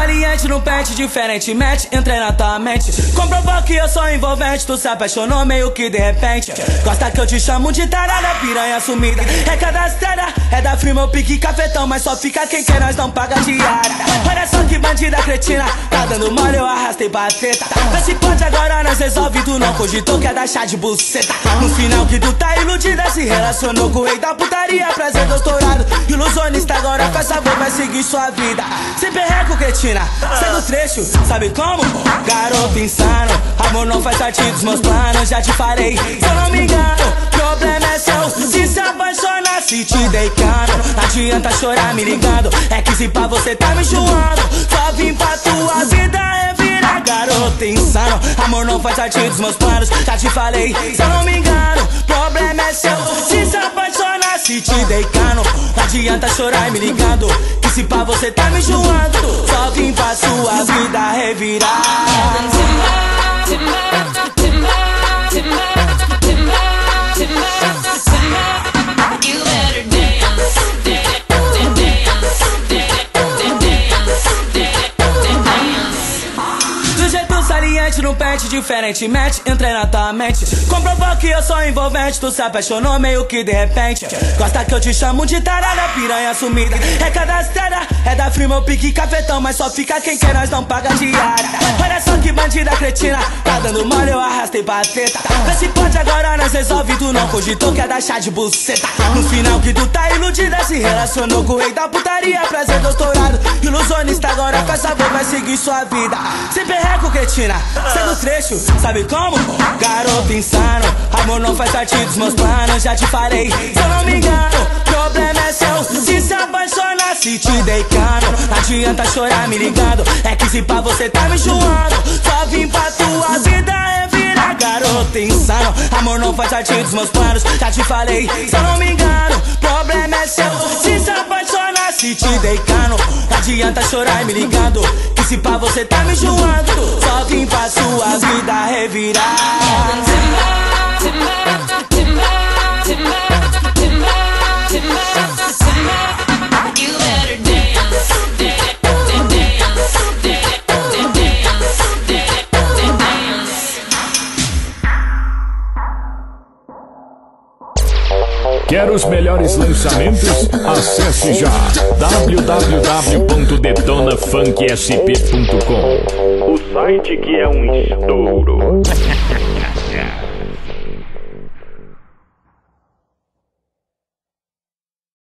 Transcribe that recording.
saliente num pente diferentemente. Entrei na tua mente, comprovou que eu sou envolvente. Tu se apaixonou meio que de repente. Gosta que eu te chamo de tarada, piranha sumida. É cadastrada, é da Free, meu pique cafetão. Mas só fica quem quer, nós não paga diária. Olha só que bandida cretina, tá dando mole, eu arrastei pra treta. Vê se pode agora, nós resolve, tu não cogitou, quer dar chá de buceta. No final que tu tá iludida, se relacionou com o rei da putaria. Prazer doutorado, ilusionista, agora faz favor, vai seguir sua vida. Se perreco, cretina, sai do trecho, sabe como? Garoto insano, amor não faz parte dos meus planos. Já te falei, se eu não me engano, problema é seu. Se apaixonar, se te dei cano, não adianta chorar me ligando. É que se pá você tá me enjoando, só vim pra tua vida revirar. Garoto insano, amor não faz parte dos meus planos. Já te falei, se eu não me engano, problema é seu. Se apaixonar, se te dei cano, não adianta chorar me ligando. Que se pá você tá me enjoando, só vim pra sua vida revirar. Saliente num pente diferentemente. Entrei na tua mente, comprovou que eu sou envolvente. Tu se apaixonou meio que de repente. Gosta que eu te chamo de tarada, piranha sumida. É cadastrada, é da Free, meu pique cafetão. Mas só fica quem quer, nós não paga diária. Olha só que bandida cretina, tá dando mole, eu arrastei pra treta. Vê se pode agora, nós resolve, tu não cogitou, quer dar chá de buceta. No final que tu tá iludida, se relacionou com o rei da putaria. Prazer doutorado, ilusionista, agora faz favor, vai seguir sua vida. Se perreco, cretina, sai do trecho, sabe como? Garoto insano, amor não faz parte dos meus planos. Já te falei, se eu não me engano, problema é seu. Se apaixonar, se te dei cano, não adianta chorar me ligando. É que se pá você tá me enjoando, só vim pra tua vida revirar. Garoto insano, amor não faz parte dos meus planos. Já te falei, se eu não me engano, problema é seu. Se apaixonar, se te dei cano, não adianta chorar me ligando. Que se pá você tá me enjoando, só vim pra sua vida revirar. Quer os melhores lançamentos? Acesse já www.detonafunksp.com, o site que é um estouro.